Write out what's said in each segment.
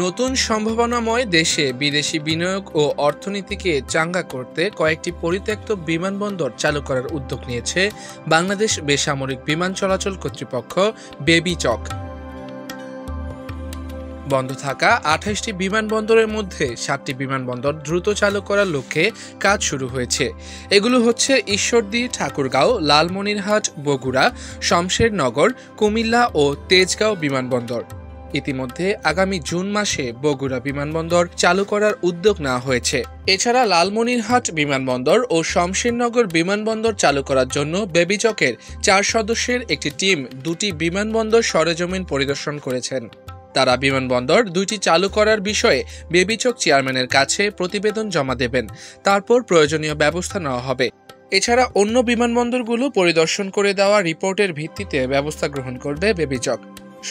নতুন সম্ভাবনাময় দেশে বিদেশি বিনিয়োগ ও অর্থনীতিকে চাঙ্গা করতে কয়েকটি পরিত্যক্ত বিমানবন্দর চালু করার উদ্যোগ নিয়েছে বাংলাদেশ বেসামরিক বিমান চলাচল কর্তৃপক্ষ বেবিচক। বন্ধ থাকা ২৮টি বিমানবন্দরের মধ্যে ৭টি বিমানবন্দর দ্রুত চালু করার লক্ষ্যে কাজ শুরু হয়েছে। এগুলো হচ্ছে ঈশ্বরদী, ঠাকুরগাঁও, লালমনিরহাট, বগুড়া, শমশেরনগর, কুমিল্লা ও তেজগাঁও বিমানবন্দর। ইতিমধ্যে আগামী জুন মাসে বগুড়া বিমানবন্দর চালু করার উদ্যোগ নেওয়া হয়েছে। এছাড়া লালমনিরহাট বিমানবন্দর ও শমশেরনগর বিমানবন্দর চালু করার জন্য বেবিচকের ৪ সদস্যের একটি টিম দুটি বিমানবন্দর সরেজমিন পরিদর্শন করেছেন। তারা বিমানবন্দর দুইটি চালু করার বিষয়ে বেবিচক চেয়ারম্যানের কাছে প্রতিবেদন জমা দেবেন। তারপর প্রয়োজনীয় ব্যবস্থা নেওয়া হবে। এছাড়া অন্য বিমানবন্দরগুলো পরিদর্শন করে দেওয়া রিপোর্টের ভিত্তিতে ব্যবস্থা গ্রহণ করবে বেবিচক।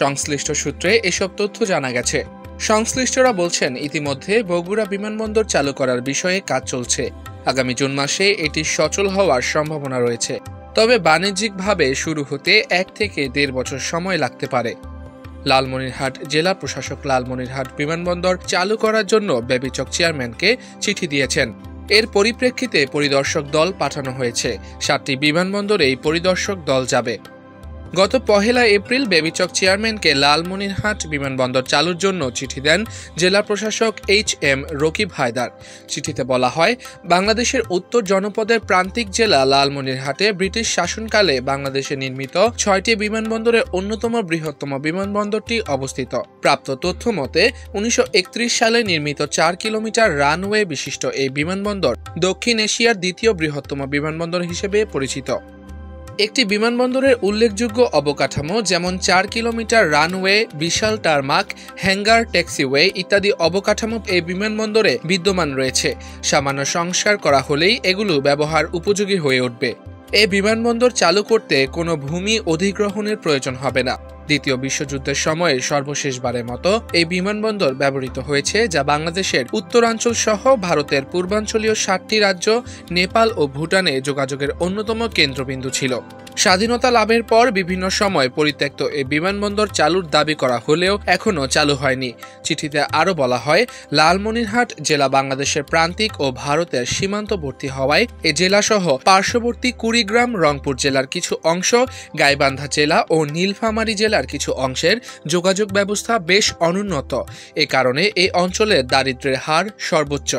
সংশ্লিষ্ট সূত্রে এসব তথ্য জানা গেছে। সংশ্লিষ্টরা বলছেন, ইতিমধ্যে বগুড়া বিমানবন্দর চালু করার বিষয়ে কাজ চলছে। আগামী জুন মাসে এটি সচল হওয়ার সম্ভাবনা রয়েছে। তবে বাণিজ্যিকভাবে শুরু হতে ১ থেকে ১.৫ বছর সময় লাগতে পারে। লালমনিরহাট জেলা প্রশাসক লালমনিরহাট বিমানবন্দর চালু করার জন্য বেবিচক চেয়ারম্যানকে চিঠি দিয়েছেন। এর পরিপ্রেক্ষিতে পরিদর্শক দল পাঠানো হয়েছে। ৭টি বিমানবন্দরে এই পরিদর্শক দল যাবে। গত ১ এপ্রিল বেবিচক চেয়ারম্যানকে লালমনিরহাট বিমানবন্দর চালুর জন্য চিঠি দেন জেলা প্রশাসক HM রকিব হায়দার। চিঠিতে বলা হয়, বাংলাদেশের উত্তর জনপদের প্রান্তিক জেলা লালমনিরহাটে ব্রিটিশ শাসনকালে বাংলাদেশে নির্মিত ৬টি বিমানবন্দরের অন্যতম বৃহত্তম বিমানবন্দরটি অবস্থিত। প্রাপ্ত তথ্য মতে ১৯৩১ সালে নির্মিত ৪ কিলোমিটার রানওয়ে বিশিষ্ট এই বিমানবন্দর দক্ষিণ এশিয়ার দ্বিতীয় বৃহত্তম বিমানবন্দর হিসেবে পরিচিত। একটি বিমানবন্দরের উল্লেখযোগ্য অবকাঠামো যেমন ৪ কিলোমিটার রানওয়ে, বিশাল টারমাক, হ্যাঙ্গার, ট্যাক্সিওয়ে ইত্যাদি অবকাঠামো এই বিমানবন্দরে বিদ্যমান রয়েছে। সামান্য সংস্কার করা হলেই এগুলো ব্যবহার উপযোগী হয়ে উঠবে। এই বিমানবন্দর চালু করতে কোনো ভূমি অধিগ্রহণের প্রয়োজন হবে না। দ্বিতীয় বিশ্বযুদ্ধের সময়ে সর্বশেষবারের মতো এই বিমানবন্দর ব্যবহৃত হয়েছে, যা বাংলাদেশের উত্তরাঞ্চল সহ ভারতের পূর্বাঞ্চলীয় ৭টি রাজ্য, নেপাল ও ভুটানে যোগাযোগের অন্যতম কেন্দ্রবিন্দু ছিল। স্বাধীনতা লাভের পর বিভিন্ন সময় পরিত্যক্ত এই বিমানবন্দর চালুর দাবি করা হলেও এখনও চালু হয়নি। চিঠিতে আরও বলা হয়, লালমনিরহাট জেলা বাংলাদেশের প্রান্তিক ও ভারতের সীমান্তবর্তী হওয়ায় এ জেলাসহ পার্শ্ববর্তী কুড়িগ্রাম, রংপুর জেলার কিছু অংশ, গাইবান্ধা জেলা ও নীলফামারী জেলার কিছু অংশের যোগাযোগ ব্যবস্থা বেশ অনুন্নত। এ কারণে এই অঞ্চলে দারিদ্র্যের হার সর্বোচ্চ।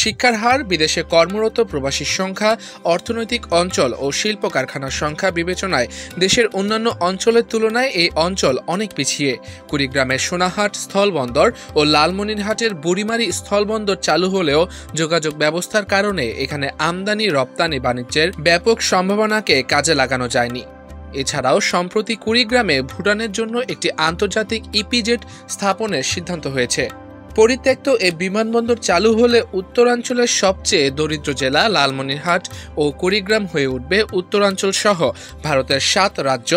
শিক্ষার হার, বিদেশে কর্মরত প্রবাসীর সংখ্যা, অর্থনৈতিক অঞ্চল ও শিল্প কারখানার সংখ্যা বিবেচনায় দেশের অন্যান্য অঞ্চলের তুলনায় এই অঞ্চল অনেক পিছিয়ে। কুড়িগ্রামের সোনাহাট স্থলবন্দর ও লালমনিরহাটের বুড়িমারি স্থলবন্দর চালু হলেও যোগাযোগ ব্যবস্থার কারণে এখানে আমদানি রপ্তানি বাণিজ্যের ব্যাপক সম্ভাবনাকে কাজে লাগানো যায়নি। এছাড়াও সম্প্রতি কুড়িগ্রামে ভুটানের জন্য একটি আন্তর্জাতিক ইপিজেট স্থাপনের সিদ্ধান্ত হয়েছে। পরিত্যক্ত এই বিমানবন্দর চালু হলে উত্তরাঞ্চলের সবচেয়ে দরিদ্র জেলা লালমনিরহাট ও কুড়িগ্রাম হয়ে উঠবে উত্তরাঞ্চল সহ ভারতের ৭ রাজ্য,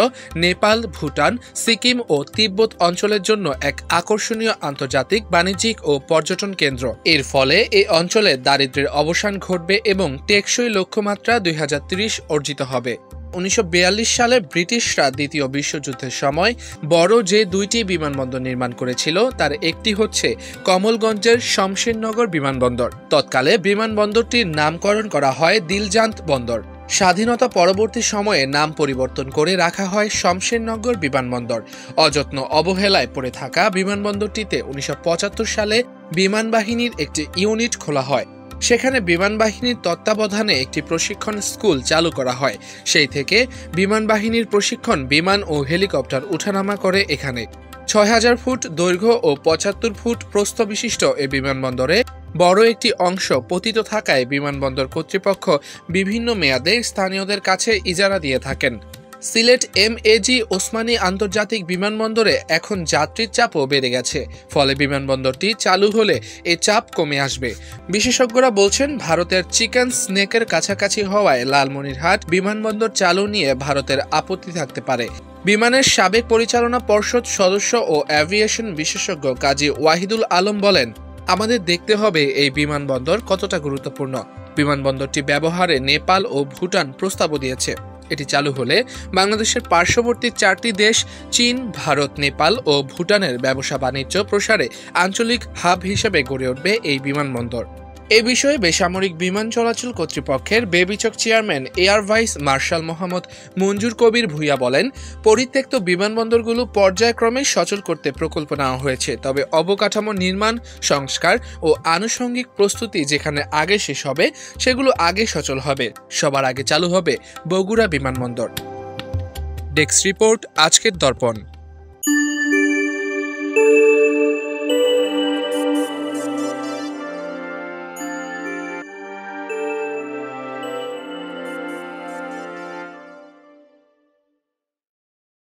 নেপাল, ভুটান, সিকিম ও তিব্বত অঞ্চলের জন্য এক আকর্ষণীয় আন্তর্জাতিক বাণিজ্যিক ও পর্যটন কেন্দ্র। এর ফলে এই অঞ্চলে দারিদ্র্যের অবসান ঘটবে এবং টেকসই লক্ষ্যমাত্রা ২০৩০ অর্জিত হবে। ১৯৪২ সালে ব্রিটিশরা দ্বিতীয় বিশ্বযুদ্ধের সময় বড় যে ২টি বিমানবন্দর নির্মাণ করেছিল তার একটি হচ্ছে কমলগঞ্জের শমশেরনগর বিমানবন্দর। তৎকালে বিমানবন্দরটির নামকরণ করা হয় দিলজান্ত বন্দর। স্বাধীনতা পরবর্তী সময়ে নাম পরিবর্তন করে রাখা হয় শমশেরনগর বিমানবন্দর। অযত্ন অবহেলায় পড়ে থাকা বিমানবন্দরটিতে ১৯৭৫ সালে বিমান বাহিনীর একটি ইউনিট খোলা হয়। সেখানে বিমান বাহিনীর তত্ত্বাবধানে একটি প্রশিক্ষণ স্কুল চালু করা হয়। সেই থেকে বিমান বাহিনীর প্রশিক্ষণ বিমান ও হেলিকপ্টার উঠানামা করে এখানে। ৬,০০০ ফুট দৈর্ঘ্য ও ৭৫ ফুট প্রস্থ বিশিষ্ট এই বিমানবন্দরে বড় একটি অংশ পতিত থাকায় বিমানবন্দর কর্তৃপক্ষ বিভিন্ন মেয়াদে স্থানীয়দের কাছে ইজারা দিয়ে থাকেন। সিলেট MAG ওসমানী আন্তর্জাতিক বিমানবন্দরে এখন যাত্রীর চাপও বেড়ে গেছে। ফলে বিমানবন্দরটি চালু হলে এই চাপ কমে আসবে। বিশেষজ্ঞরা বলছেন, ভারতের চিকেন স্নেকের কাছাকাছি হওয়ায় লালমনিরহাট বিমানবন্দর চালু নিয়ে ভারতের আপত্তি থাকতে পারে। বিমানের সাবেক পরিচালনা পর্ষদ সদস্য ও অ্যাভিয়েশন বিশেষজ্ঞ কাজী ওয়াহিদুল আলম বলেন, আমাদের দেখতে হবে এই বিমানবন্দর কতটা গুরুত্বপূর্ণ। বিমানবন্দরটি ব্যবহারে নেপাল ও ভুটান প্রস্তাবও দিয়েছে। এটি চালু হলে বাংলাদেশের পার্শ্ববর্তী 4টি দেশ চীন, ভারত, নেপাল ও ভুটানের ব্যবসা বাণিজ্য প্রসারে আঞ্চলিক হাব হিসেবে গড়ে উঠবে এই বিমানবন্দর। এ বিষয়ে বেসামরিক বিমান চলাচল কর্তৃপক্ষের বেবিচক chairman air vice marshal Mohammad Manzur Kabir Bhuiyan বলেন, পরিত্যক্ত বিমানবন্দরগুলো পর্যায়ক্রমে সচল করতে প্রকল্প নেওয়া হয়েছে, তবে অবকাঠামো নির্মাণ, সংস্কার ও আনুষঙ্গিক প্রস্তুতি যেখানে আগে শেষ হবে সেগুলো আগে সচল হবে। সবার আগে চালু হবে বগুড়া বিমানবন্দর। ডেস্ক রিপোর্ট, আজকের দর্পণ।